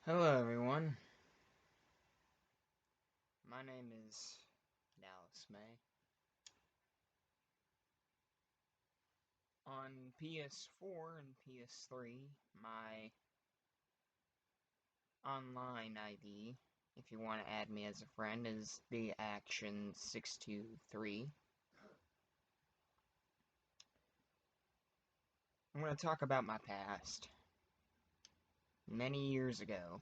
Hello everyone, my name is Dallas May. On PS4 and PS3, my online ID, if you want to add me as a friend, is the Action623. I'm going to talk about my past. Many years ago,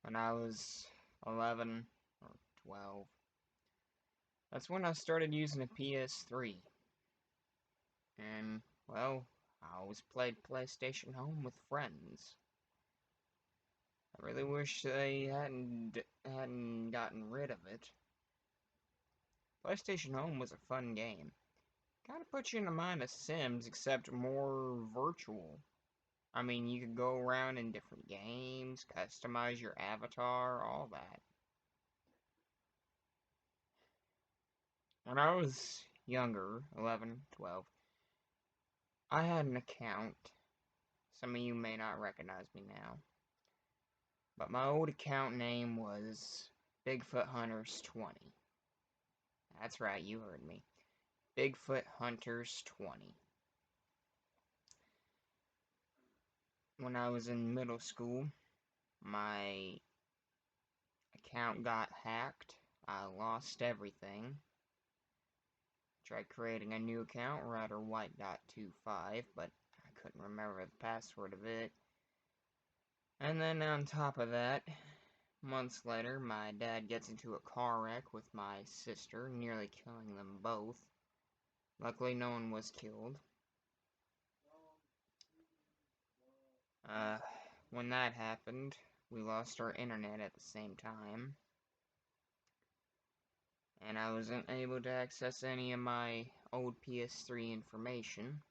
when I was 11 or 12, that's when I started using a PS3. And, well, I always played PlayStation Home with friends. I really wish they hadn't gotten rid of it. PlayStation Home was a fun game. Kinda puts you in the mind of Sims, except more virtual. I mean, you could go around in different games, customize your avatar, all that. When I was younger, 11, 12, I had an account. Some of you may not recognize me now. But my old account name was Bigfoot Hunters 20. That's right, you heard me. Bigfoot Hunters 20. When I was in middle school, my account got hacked. I lost everything. Tried creating a new account, RiderWhite.25, but I couldn't remember the password of it. And then on top of that, months later, my dad gets into a car wreck with my sister, nearly killing them both. Luckily, no one was killed. Uh, when that happened, we lost our internet at the same time. And I wasn't able to access any of my old PS3 information.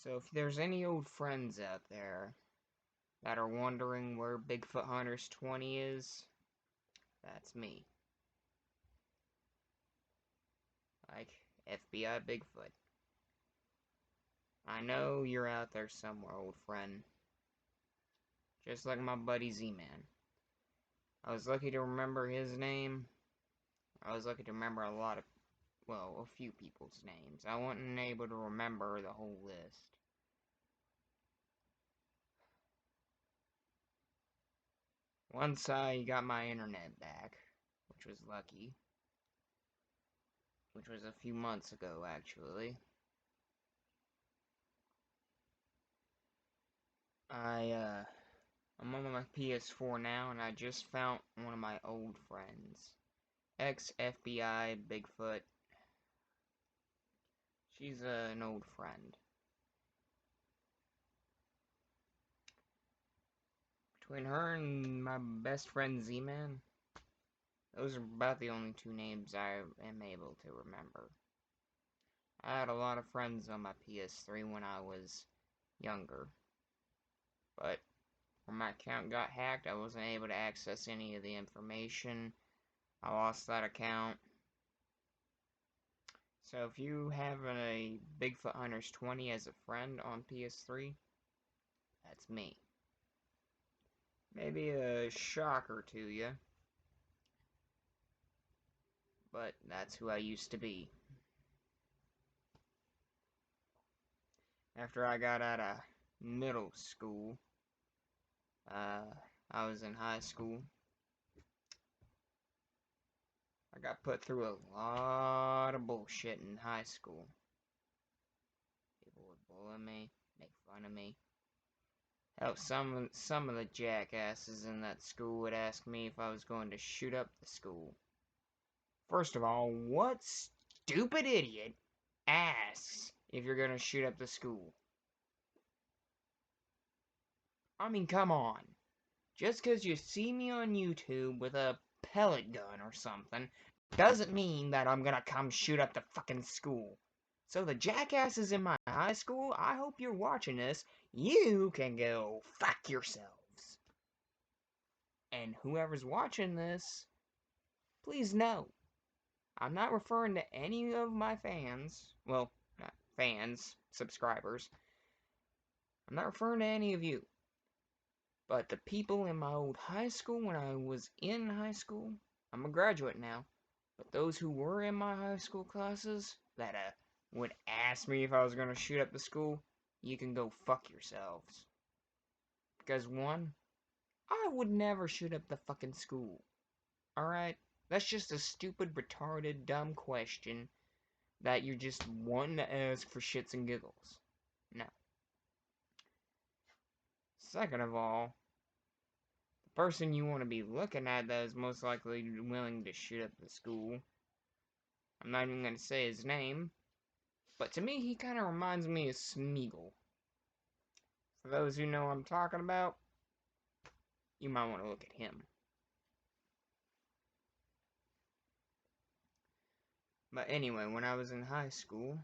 So if there's any old friends out there that are wondering where Bigfoot Hunters 20 is, that's me. Like FBI Bigfoot. I know you're out there somewhere, old friend. Just like my buddy Z-Man. I was lucky to remember his name. I was lucky to remember a few people's names. I wasn't able to remember the whole list. Once I got my internet back, which was lucky, which was a few months ago actually, I'm on my PS4 now, and I just found one of my old friends, ex-FBI Bigfoot. She's an old friend. Between her and my best friend Z-Man, those are about the only two names I am able to remember. I had a lot of friends on my PS3 when I was younger, but when my account got hacked, I wasn't able to access any of the information. I lost that account. So if you have a Bigfoot Hunters 20 as a friend on PS3, that's me. Maybe a shocker to you, but that's who I used to be. After I got out of middle school, uh, I was in high school. I got put through a lot of bullshit in high school. People would bully me, make fun of me. Hell, some of the jackasses in that school would ask me if I was going to shoot up the school. First of all, what stupid idiot asks if you're gonna shoot up the school? I mean, come on. Just because you see me on YouTube with a pellet gun or something, doesn't mean that I'm gonna come shoot up the fucking school. So the jackasses in my high school, I hope you're watching this. You can go fuck yourselves. And whoever's watching this, please know, I'm not referring to any of my fans. Well, not fans, subscribers. I'm not referring to any of you. But the people in my old high school when I was in high school, I'm a graduate now, but those who were in my high school classes that would ask me if I was gonna shoot up the school, you can go fuck yourselves. Because one, I would never shoot up the fucking school. Alright? That's just a stupid, retarded, dumb question that you're just wanting to ask for shits and giggles. No. Second of all, the person you want to be looking at that is most likely willing to shoot up the school, I'm not even going to say his name, but to me he kind of reminds me of Smeagol. For those who know what I'm talking about, you might want to look at him. But anyway, when I was in high school,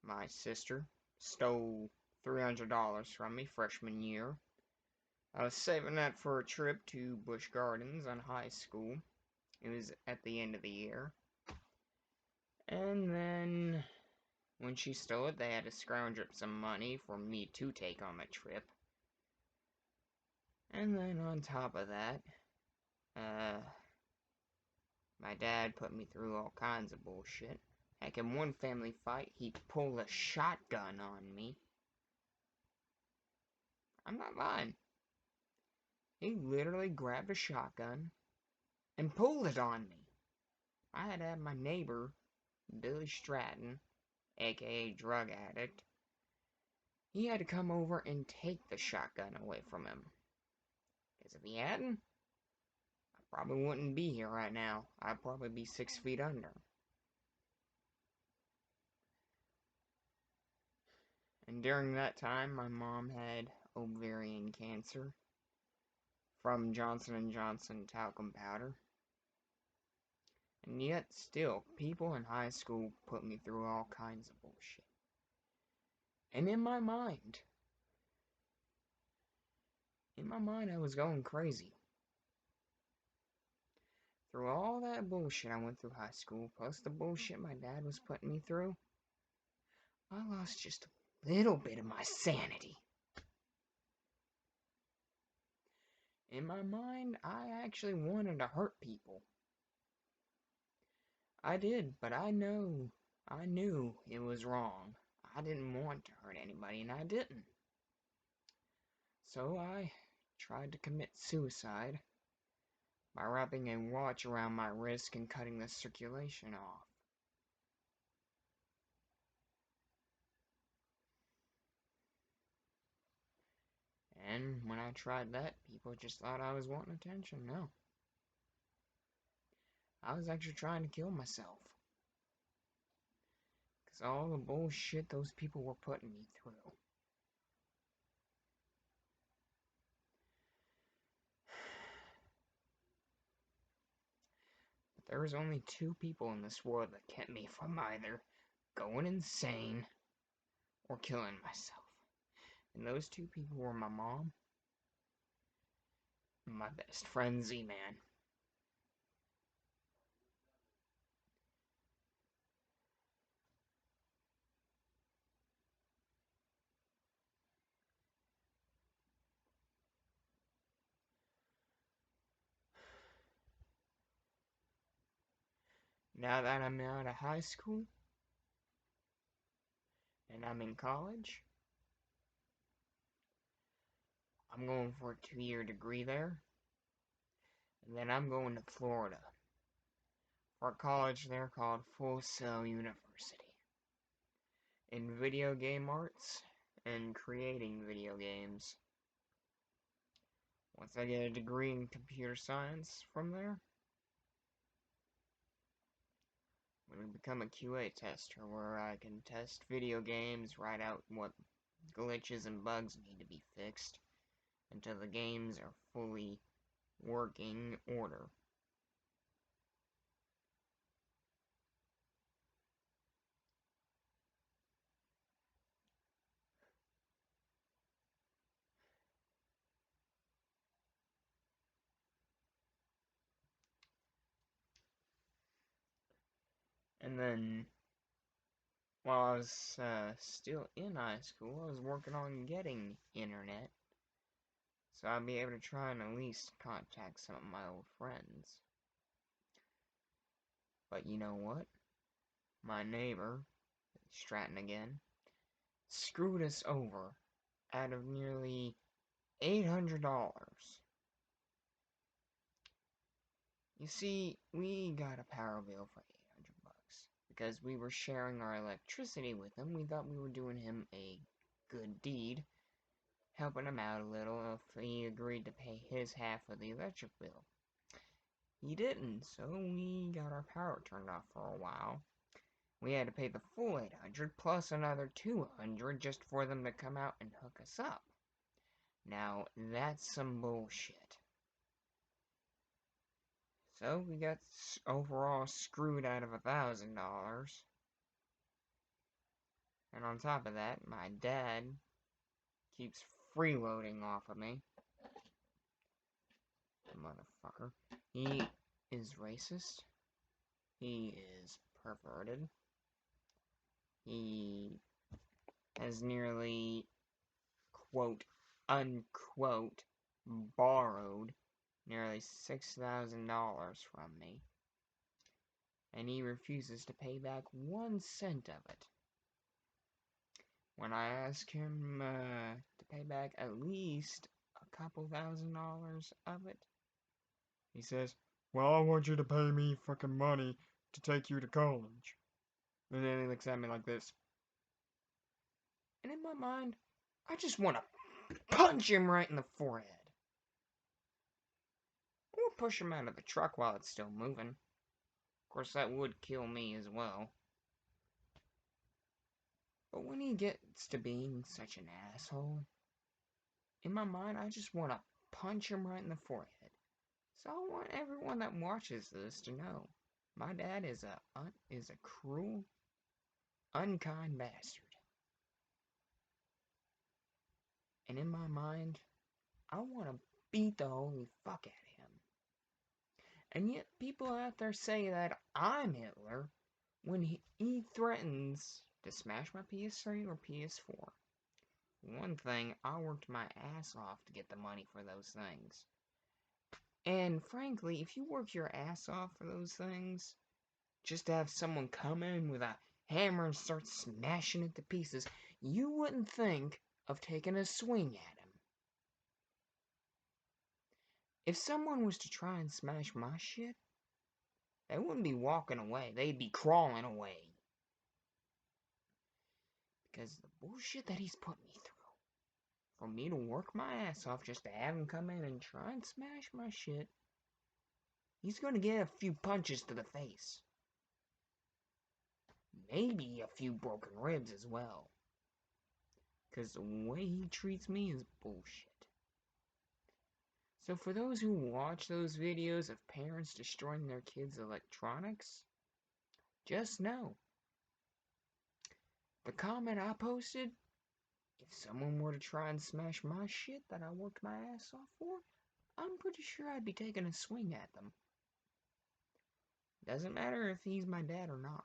my sister stole $300 from me freshman year. I was saving that for a trip to Busch Gardens on high school. It was at the end of the year. And then, when she stole it, they had to scrounge up some money for me to take on the trip. And then on top of that, my dad put me through all kinds of bullshit. Heck, in one family fight, he pulled a shotgun on me. I'm not lying. He literally grabbed a shotgun and pulled it on me. I had to have my neighbor, Billy Stratton, aka drug addict, he had to come over and take the shotgun away from him. Because if he hadn't, I probably wouldn't be here right now. I'd probably be 6 feet under. And during that time, my mom had ovarian cancer from Johnson & Johnson talcum powder. And yet, still, people in high school put me through all kinds of bullshit. And in my mind, I was going crazy. Through all that bullshit I went through high school, plus the bullshit my dad was putting me through, I lost just a little bit of my sanity. In my mind, I actually wanted to hurt people. I did, but I knew it was wrong. I didn't want to hurt anybody, and I didn't. So I tried to commit suicide by wrapping a watch around my wrist and cutting the circulation off. And when I tried that, people just thought I was wanting attention. No. I was actually trying to kill myself. Because all the bullshit those people were putting me through. But there was only two people in this world that kept me from either going insane or killing myself. And those two people were my mom and my best friend Z-Man. Now that I'm out of high school and I'm in college, I'm going for a 2-year degree there. And then I'm going to Florida for a college there called Full Sail University in video game arts and creating video games. Once I get a degree in computer science from there, I'm going to become a QA tester where I can test video games, write out what glitches and bugs need to be fixed until the games are fully working order. And then, while I was still in high school, I was working on getting internet So I'll be able to try and at least contact some of my old friends. But you know what? My neighbor, Stratton again, screwed us over out of nearly $800. You see, we got a power bill for $800 because we were sharing our electricity with him. We thought we were doing him a good deed, helping him out a little if he agreed to pay his half of the electric bill. He didn't, so we got our power turned off for a while. We had to pay the full $800 plus another $200 just for them to come out and hook us up. Now, that's some bullshit. So, we got overall screwed out of $1,000. And on top of that, my dad keeps freeloading off of me. Motherfucker. He is racist. He is perverted. He has nearly, quote, unquote, borrowed nearly $6,000 from me. And he refuses to pay back 1 cent of it. When I ask him to pay back at least a couple $1,000s of it, he says, "Well, I want you to pay me fucking money to take you to college." And then he looks at me like this. And in my mind, I just want to punch him right in the forehead. Or push him out of the truck while it's still moving. Of course, that would kill me as well. But when he gets to being such an asshole, in my mind, I just want to punch him right in the forehead. So I want everyone that watches this to know, my dad is a cruel, unkind bastard. And in my mind, I want to beat the holy fuck out of him. And yet people out there say that I'm Hitler when he threatens to smash my PS3 or PS4. One thing, I worked my ass off to get the money for those things. And frankly, if you work your ass off for those things, just to have someone come in with a hammer and start smashing it to pieces, you wouldn't think of taking a swing at him. If someone was to try and smash my shit, they wouldn't be walking away, they'd be crawling away. Because the bullshit that he's put me through, for me to work my ass off just to have him come in and try and smash my shit, he's gonna get a few punches to the face. Maybe a few broken ribs as well. Because the way he treats me is bullshit. So for those who watch those videos of parents destroying their kids' electronics, just know, the comment I posted, if someone were to try and smash my shit that I worked my ass off for, I'm pretty sure I'd be taking a swing at them. Doesn't matter if he's my dad or not.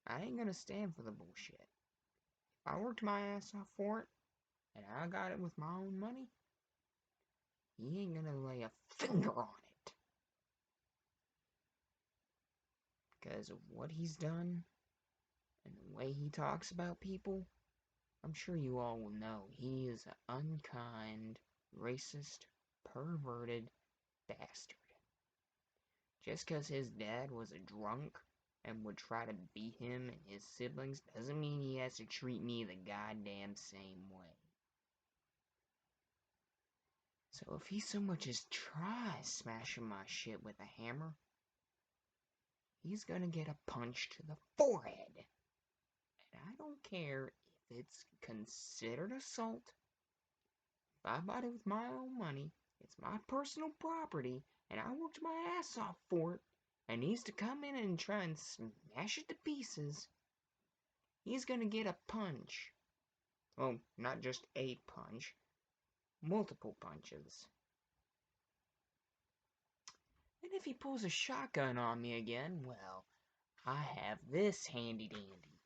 I ain't gonna stand for the bullshit. If I worked my ass off for it, and I got it with my own money, he ain't gonna lay a finger on it. Because of what he's done, and the way he talks about people, I'm sure you all will know he is an unkind, racist, perverted bastard. Just because his dad was a drunk and would try to beat him and his siblings doesn't mean he has to treat me the goddamn same way. So if he so much as tries smashing my shit with a hammer, he's gonna get a punch to the forehead. And I don't care if it's considered assault. If I bought it with my own money, it's my personal property, and I worked my ass off for it, and he's to come in and try and smash it to pieces, he's gonna get a punch. Well, not just a punch, multiple punches. And if he pulls a shotgun on me again, well, I have this handy dandy.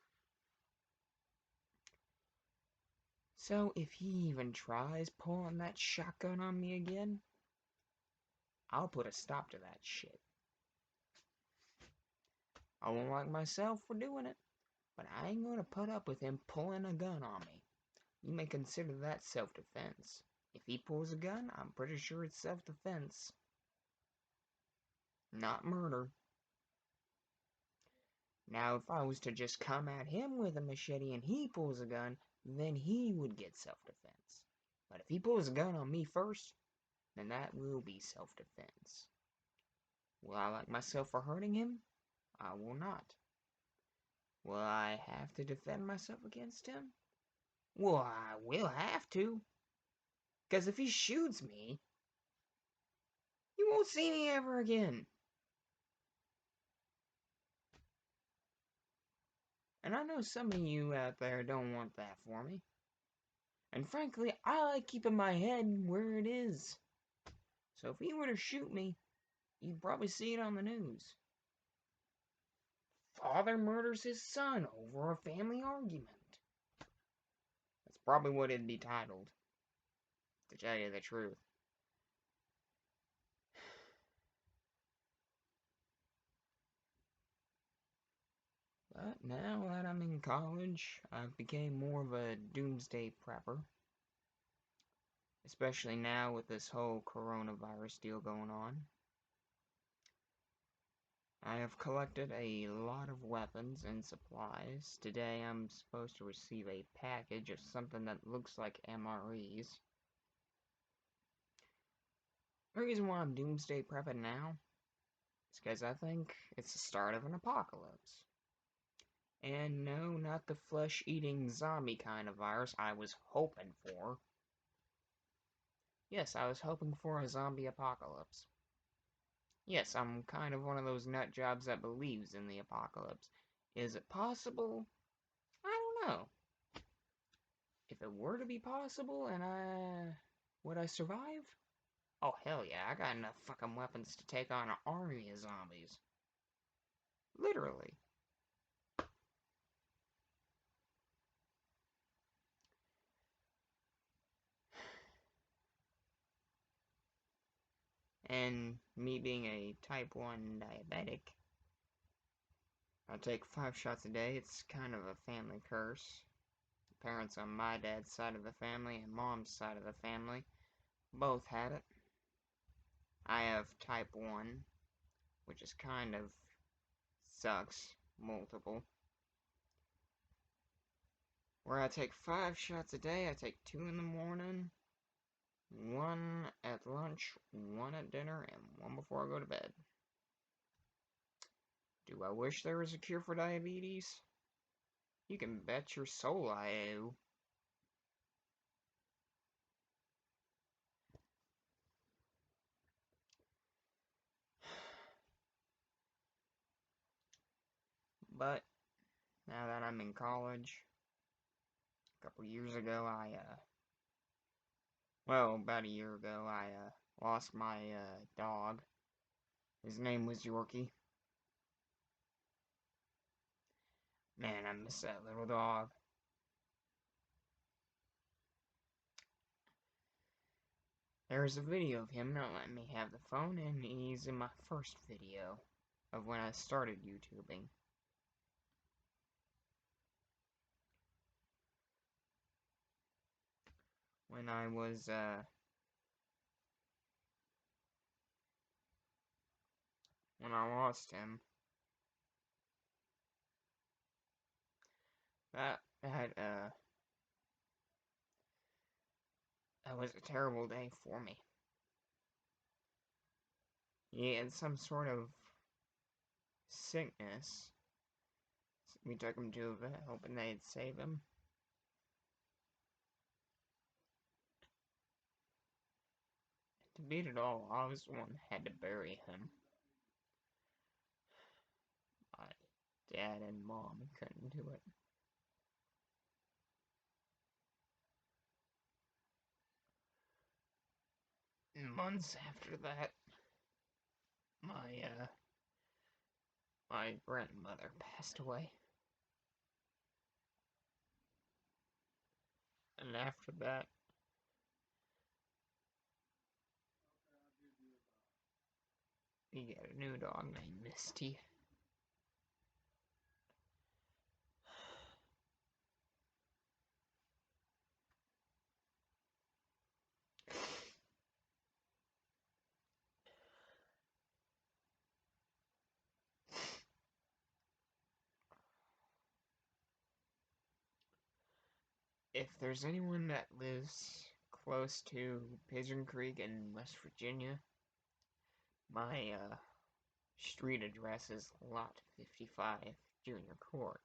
So if he even tries pulling that shotgun on me again, I'll put a stop to that shit. I won't like myself for doing it, but I ain't gonna put up with him pulling a gun on me. You may consider that self-defense. If he pulls a gun, I'm pretty sure it's self-defense. Not murder. Now, if I was to just come at him with a machete and he pulls a gun, then he would get self-defense. But if he pulls a gun on me first, then that will be self-defense. Will I like myself for hurting him? I will not. Will I have to defend myself against him? Well, I will have to. Because if he shoots me, you won't see me ever again. And I know some of you out there don't want that for me. And frankly, I like keeping my head where it is. So if he were to shoot me, you'd probably see it on the news. Father murders his son over a family argument. That's probably what it'd be titled, to tell you the truth. But now that I'm in college, I've become more of a doomsday prepper. Especially now with this whole coronavirus deal going on. I have collected a lot of weapons and supplies. Today I'm supposed to receive a package of something that looks like MREs. The reason why I'm doomsday prepping now is because I think it's the start of an apocalypse. And no, not the flesh-eating zombie kind of virus I was hoping for. Yes, I was hoping for a zombie apocalypse. Yes, I'm kind of one of those nut jobs that believes in the apocalypse. Is it possible? I don't know. If it were to be possible and would I survive? Oh, hell yeah, I got enough fucking weapons to take on an army of zombies. Literally. And me being a type 1 diabetic, I take 5 shots a day. It's kind of a family curse. Parents on my dad's side of the family and mom's side of the family both had it. I have type 1, which is kind of sucks, multiple. Where I take 5 shots a day, I take 2 in the morning, 1 at lunch, 1 at dinner, and 1 before I go to bed. Do I wish there was a cure for diabetes? You can bet your soul I do. But, now that I'm in college, a couple years ago, well, about a year ago, I lost my dog. His name was Yorkie. Man, I miss that little dog. There's a video of him not letting me have the phone, and he's in my first video of when I started YouTubing. When I was, when I lost him. That was a terrible day for me. He had some sort of sickness. We took him to a vet, hoping they'd save him. To beat it all, I was the one that had to bury him. My dad and mom couldn't do it. Months after that, my my grandmother passed away. And after that. You got a new dog named Misty. If there's anyone that lives close to Pigeon Creek in West Virginia, my street address is Lot 55, Junior Court.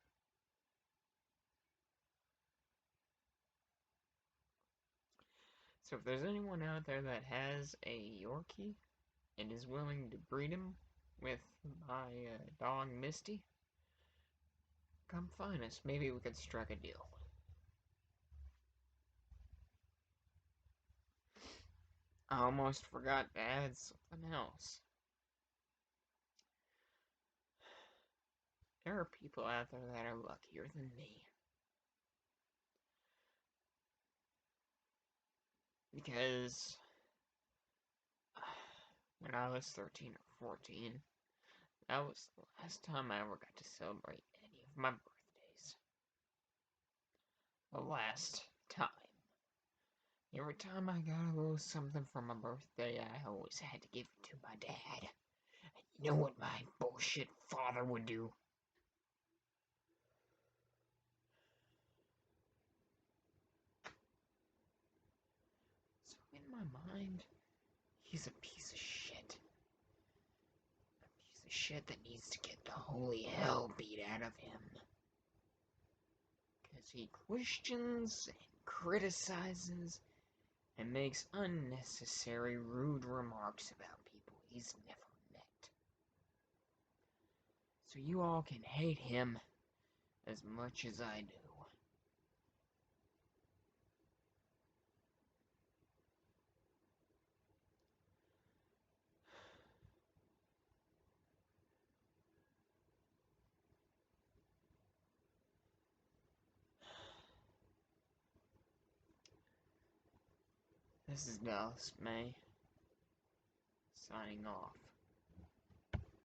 So if there's anyone out there that has a Yorkie and is willing to breed him with my dog Misty, come find us. Maybe we could strike a deal. I almost forgot to add something else. There are people out there that are luckier than me. Because when I was 13 or 14, that was the last time I ever got to celebrate any of my birthdays. The last time. Every time I got a little something for my birthday, I always had to give it to my dad. And you know what my bullshit father would do? So in my mind, he's a piece of shit. A piece of shit that needs to get the holy hell beat out of him. Because he questions and criticizes and makes unnecessary rude remarks about people he's never met. So you all can hate him as much as I do. This is Dallas May, signing off.